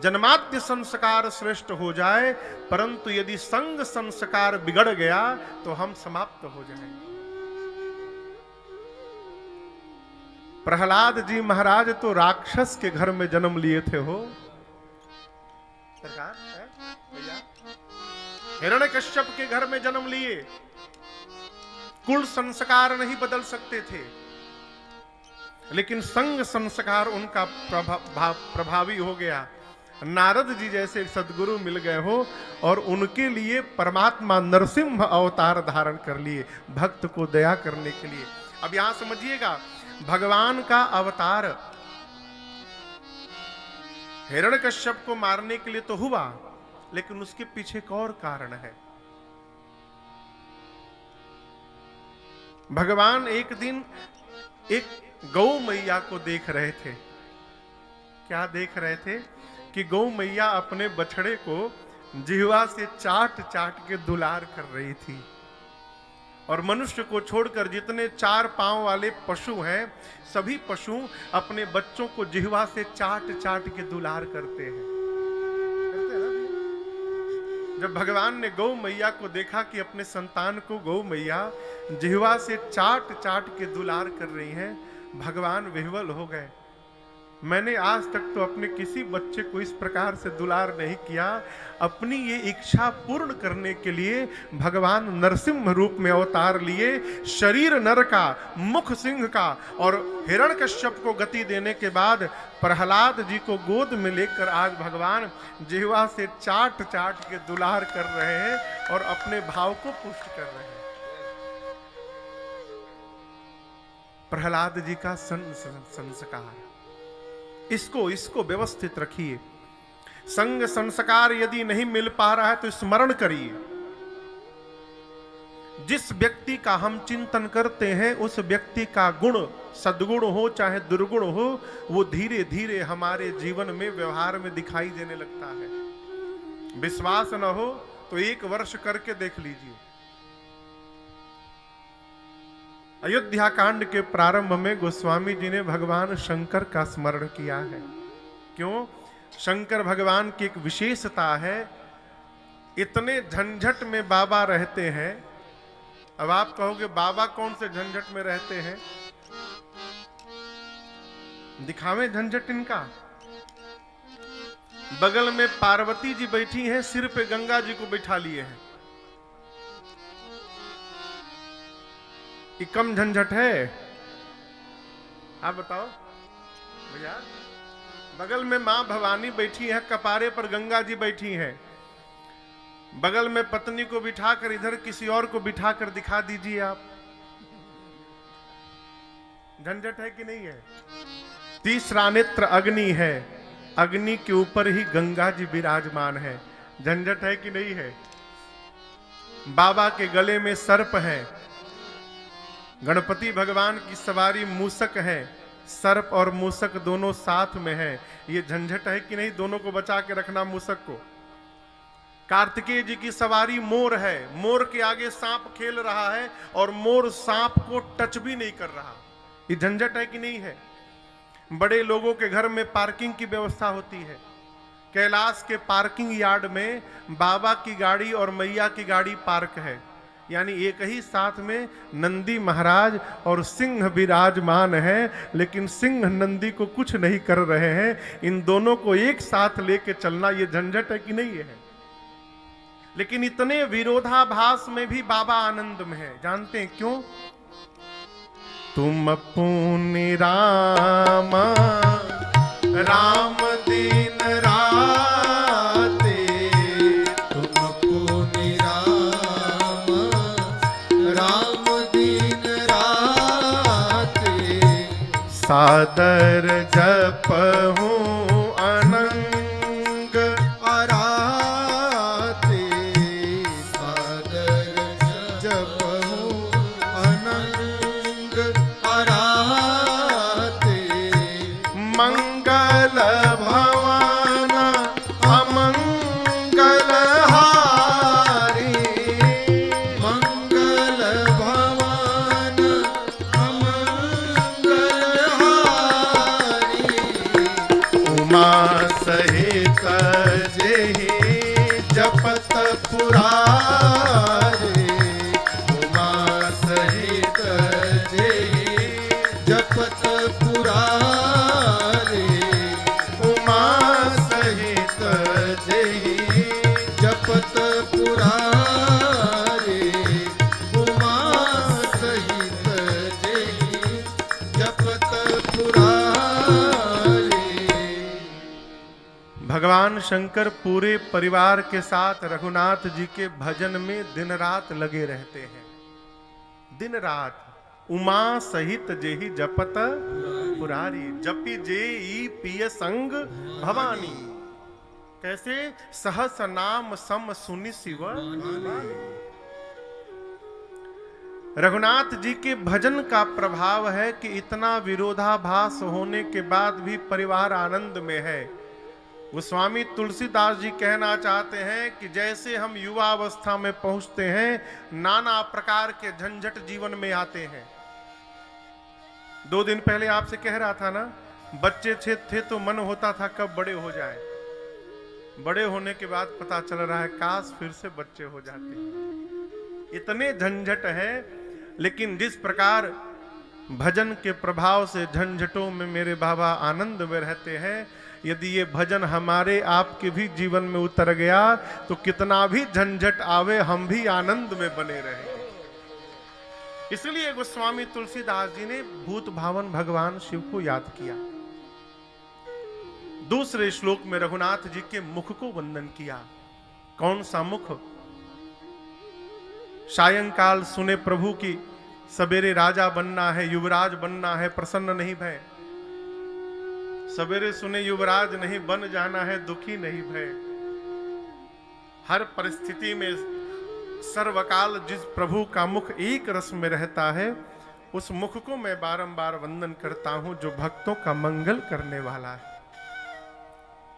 जन्माद्य संस्कार श्रेष्ठ हो जाए, परंतु यदि संग संस्कार बिगड़ गया तो हम समाप्त हो जाएंगे। प्रहलाद जी महाराज तो राक्षस के घर में जन्म लिए थे हो सरकार भैया। हिरण्यकश्यप के घर में जन्म लिए, कुल संस्कार नहीं बदल सकते थे, लेकिन संग संस्कार उनका प्रभावी हो गया। नारद जी जैसे सदगुरु मिल गए हो और उनके लिए परमात्मा नरसिंह अवतार धारण कर लिए भक्त को दया करने के लिए। अब यहां समझिएगा, भगवान का अवतार हिरण्यकश्यप को मारने के लिए तो हुआ, लेकिन उसके पीछे एक और कारण है। भगवान एक दिन एक गौ मैया को देख रहे थे। क्या देख रहे थे? कि गौ मैया अपने बछड़े को जिह्वा से चाट चाट के दुलार कर रही थी। और मनुष्य को छोड़कर जितने 4 पांव वाले पशु हैं, सभी पशु अपने बच्चों को जिह्वा से चाट चाट के दुलार करते हैं। जब भगवान ने गौ मैया को देखा कि अपने संतान को गौ मैया जिह्वा से चाट चाट के दुलार कर रही हैं, भगवान विह्वल हो गए। मैंने आज तक तो अपने किसी बच्चे को इस प्रकार से दुलार नहीं किया। अपनी ये इच्छा पूर्ण करने के लिए भगवान नरसिंह रूप में अवतार लिए। शरीर नर का, मुख सिंह का, और हिरण्यकश्यप को गति देने के बाद प्रहलाद जी को गोद में लेकर आज भगवान जिह्वा से चाट चाट के दुलार कर रहे हैं और अपने भाव को पुष्ट कर रहे हैं। प्रहलाद जी का संस्कार, इसको व्यवस्थित रखिए। संग संस्कार यदि नहीं मिल पा रहा है तो स्मरण करिए। जिस व्यक्ति का हम चिंतन करते हैं उस व्यक्ति का गुण, सद्गुण हो चाहे दुर्गुण हो, वो धीरे धीरे हमारे जीवन में, व्यवहार में दिखाई देने लगता है। विश्वास न हो तो 1 वर्ष करके देख लीजिए। अयोध्या कांड के प्रारंभ में गोस्वामी जी ने भगवान शंकर का स्मरण किया है। क्यों? शंकर भगवान की एक विशेषता है, इतने झंझट में बाबा रहते हैं। अब आप कहोगे बाबा कौन से झंझट में रहते हैं? दिखावे झंझट इनका। बगल में पार्वती जी बैठी हैं, सिर पे गंगा जी को बैठा लिए हैं। ये कम झंझट है? आप बताओ भैया। बगल में मां भवानी बैठी है, कपारे पर गंगा जी बैठी हैं। बगल में पत्नी को बिठाकर इधर किसी और को बिठाकर दिखा दीजिए आप। झंझट है कि नहीं है? तीसरा नेत्र अग्नि है, अग्नि के ऊपर ही गंगा जी विराजमान है। झंझट है कि नहीं है? बाबा के गले में सर्प है। गणपति भगवान की सवारी मूसक है। सर्प और मूसक दोनों साथ में है। ये झंझट है कि नहीं? दोनों को बचा के रखना मूसक को। कार्तिकेय जी की सवारी मोर है। मोर के आगे सांप खेल रहा है और मोर सांप को टच भी नहीं कर रहा। ये झंझट है कि नहीं है? बड़े लोगों के घर में पार्किंग की व्यवस्था होती है। कैलाश के पार्किंग यार्ड में बाबा की गाड़ी और मैया की गाड़ी पार्क है। यानी एक ही साथ में नंदी महाराज और सिंह विराजमान है, लेकिन सिंह नंदी को कुछ नहीं कर रहे हैं। इन दोनों को एक साथ लेके चलना ये झंझट है कि नहीं है? लेकिन इतने विरोधाभास में भी बाबा आनंद में है। जानते हैं क्यों? तुम पुनि राम राम दिन राते, तुम पुनि राम राम दिन राते, सादर जपहूं अनंग अराते, सादर जपहूं अनंग अराते, मंगल भवन अमंगल हारी, मंगल भवन अमंगल हारी, उमा सहित जेहि जपत पुरारे, उमा सहित जेहि जपत पुरारे, उमा सहित जेहि जपत पुरारे, उमा सहित जेहि जपत पुरारे। भगवान शंकर पूरे परिवार के साथ रघुनाथ जी के भजन में दिन रात लगे रहते हैं। दिन रात उमा सहित जेहि जपत पुरारी, जपी जेई पिय संग भवानी। कैसे? सहस नाम सम सुनि शिव। रघुनाथ जी के भजन का प्रभाव है कि इतना विरोधाभास होने के बाद भी परिवार आनंद में है। गोस्वामी तुलसीदास जी कहना चाहते हैं कि जैसे हम युवा अवस्था में पहुंचते हैं, नाना प्रकार के झंझट जीवन में आते हैं। 2 दिन पहले आपसे कह रहा था ना, बच्चे थे तो मन होता था कब बड़े हो जाएं। बड़े होने के बाद पता चल रहा है काश फिर से बच्चे हो जाते हैं। इतने झंझट है, लेकिन जिस प्रकार भजन के प्रभाव से झंझटों में मेरे बाबा आनंद में रहते हैं, यदि ये भजन हमारे आपके भी जीवन में उतर गया तो कितना भी झंझट आवे हम भी आनंद में बने रहेंगे। इसलिए गोस्वामी तुलसीदास जी ने भूत भावन भगवान शिव को याद किया। दूसरे श्लोक में रघुनाथ जी के मुख को वंदन किया। कौन सा मुख? सायंकाल सुने प्रभु की सवेरे राजा बनना है, युवराज बनना है, प्रसन्न नहीं भय। सवेरे सुने युवराज नहीं बन जाना है, दुखी नहीं भय। हर परिस्थिति में सर्वकाल जिस प्रभु का मुख एक रस में रहता है, उस मुख को मैं बारंबार वंदन करता हूं जो भक्तों का मंगल करने वाला है।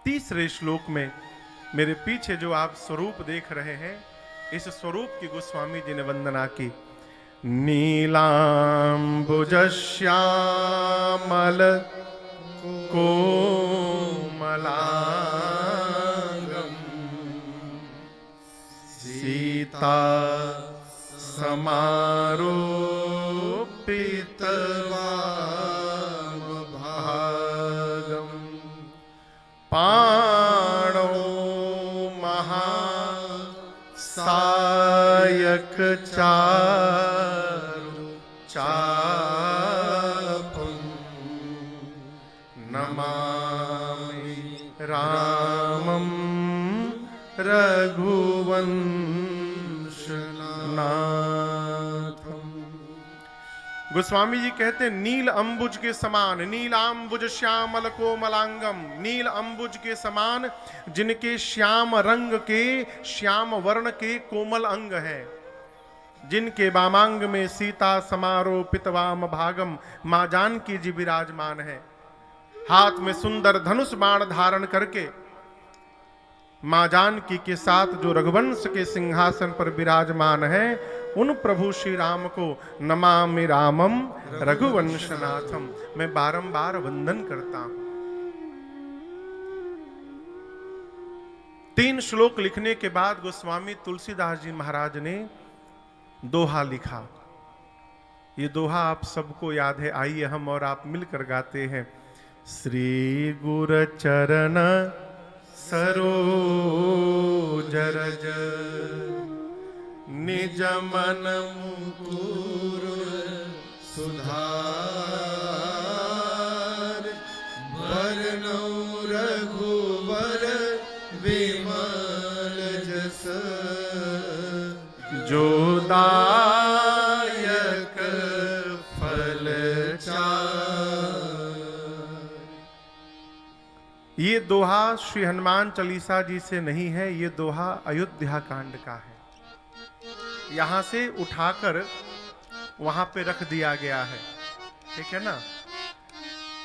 तीसरे श्लोक में मेरे पीछे जो आप स्वरूप देख रहे हैं, इस स्वरूप की गोस्वामी जी ने वंदना की। नीलांबुज श्यामल कोमलांगम सीता समारोपित भागम पाणो महासायक चारु चापम नमामि रामं रघुवंशनाथम। गोस्वामी जी कहते हैं नील अंबुज के समान, नीलांबुज श्यामल कोमलांगम, नील अंबुज के समान जिनके श्याम रंग के, श्याम वर्ण के कोमल अंग हैं, जिनके वामांग में सीता समारोपित वाम भागम, मां जानकी जी विराजमान है। हाथ में सुंदर धनुष बाण धारण करके मां जानकी के साथ जो रघुवंश के सिंहासन पर विराजमान है, उन प्रभु श्री राम को नमामि रामम रघुवंशनाथम मैं बारंबार वंदन करता हूं। 3 श्लोक लिखने के बाद गोस्वामी तुलसीदास जी महाराज ने दोहा लिखा। ये दोहा आप सबको याद है, आइए हम और आप मिलकर गाते हैं। श्री गुर चरण सरोज रज निज मन मुकुर सुधार वरनौ रघुवर विमल जस जो दायक फल चार। ये दोहा श्री हनुमान चालीसा जी से नहीं है, ये दोहा अयोध्या कांड का है। यहां से उठाकर वहां पे रख दिया गया है, ठीक है ना।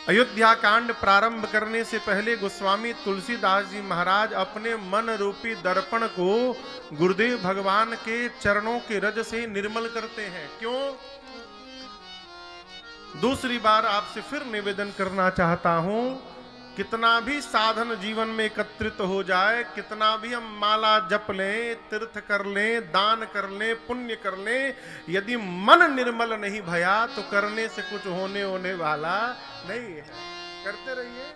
अयोध्या कांड प्रारंभ करने से पहले गोस्वामी तुलसीदास जी महाराज अपने मन रूपी दर्पण को गुरुदेव भगवान के चरणों के रज से निर्मल करते हैं। क्यों? दूसरी बार आपसे फिर निवेदन करना चाहता हूं, कितना भी साधन जीवन में एकत्रित हो जाए, कितना भी हम माला जप लें, तीर्थ कर लें, दान कर लें, पुण्य कर लें, यदि मन निर्मल नहीं भया तो करने से कुछ होने वाला नहीं है। करते रहिए,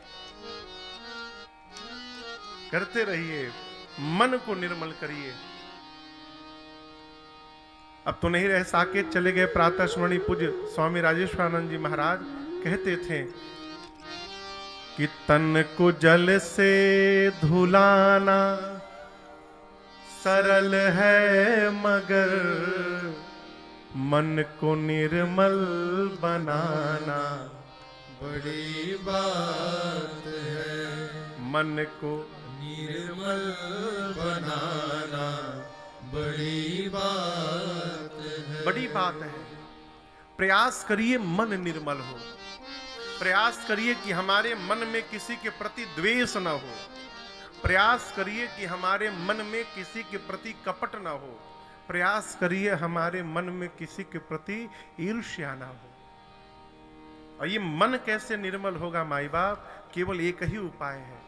करते रहिए, मन को निर्मल करिए। अब तो नहीं रह साकेत चले गए प्रातः स्मरणी पूज्य स्वामी राजेश्वरानंद जी महाराज कहते थे कि तन को जल से धुलाना सरल है, मगर मन को निर्मल बनाना बड़ी बात है। मन को निर्मल बनाना बड़ी बात है। बड़ी बात है। प्रयास करिए मन निर्मल हो, प्रयास करिए कि हमारे मन में किसी के प्रति द्वेष न हो, प्रयास करिए कि हमारे मन में किसी के प्रति कपट न हो, प्रयास करिए हमारे मन में किसी के प्रति ईर्ष्या न हो। और ये मन कैसे निर्मल होगा माई बाप? केवल एक ही उपाय है,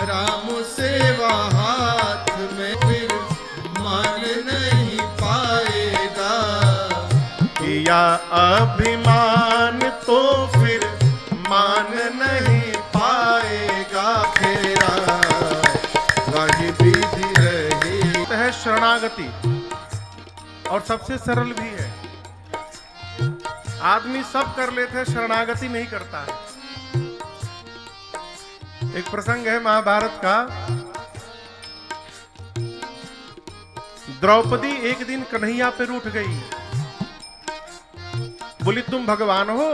राम सेवा हाथ में फिर मान नहीं पाएगा, किया अभिमान तो फिर मान नहीं पाएगा, तेरा वही विधि रही। है शरणागति और सबसे सरल भी है। आदमी सब कर लेते हैं, शरणागति नहीं करता है। एक प्रसंग है महाभारत का। द्रौपदी एक दिन कन्हैया पे रूठ गई, बोली तुम भगवान हो,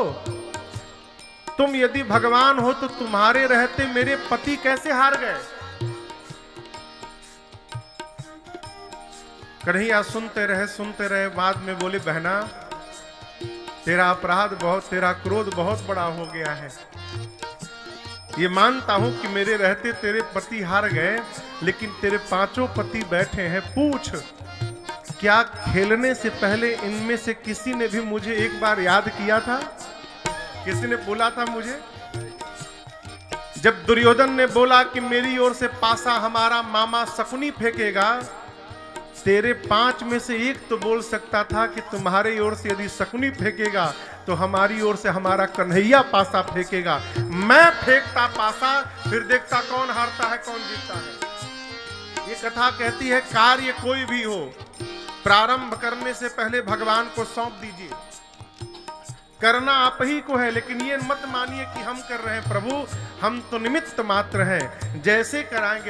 तुम यदि भगवान हो तो तुम्हारे रहते मेरे पति कैसे हार गए? कन्हैया सुनते रहे, बाद में बोले बहना तेरा अपराध बहुत, तेरा क्रोध बहुत बड़ा हो गया है। ये मानता हूं कि मेरे रहते तेरे पति हार गए, लेकिन तेरे 5 पति बैठे हैं, पूछ क्या खेलने से पहले इनमें से किसी ने भी मुझे एक बार याद किया था? किसी ने बोला था मुझे? जब दुर्योधन ने बोला कि मेरी ओर से पासा हमारा मामा शकुनी फेंकेगा, तेरे 5 में से एक तो बोल सकता था कि तुम्हारे ओर से यदि शकुनी फेंकेगा तो हमारी ओर से हमारा कन्हैया पासा फेंकेगा। मैं फेंकता पासा, फिर देखता कौन हारता है कौन जीतता है। ये कथा कहती है कार्य कोई भी हो, प्रारंभ करने से पहले भगवान को सौंप दीजिए। करना आप ही को है, लेकिन ये मत मानिए कि हम कर रहे हैं। प्रभु हम तो निमित्त मात्र हैं, जैसे कराएंगे हम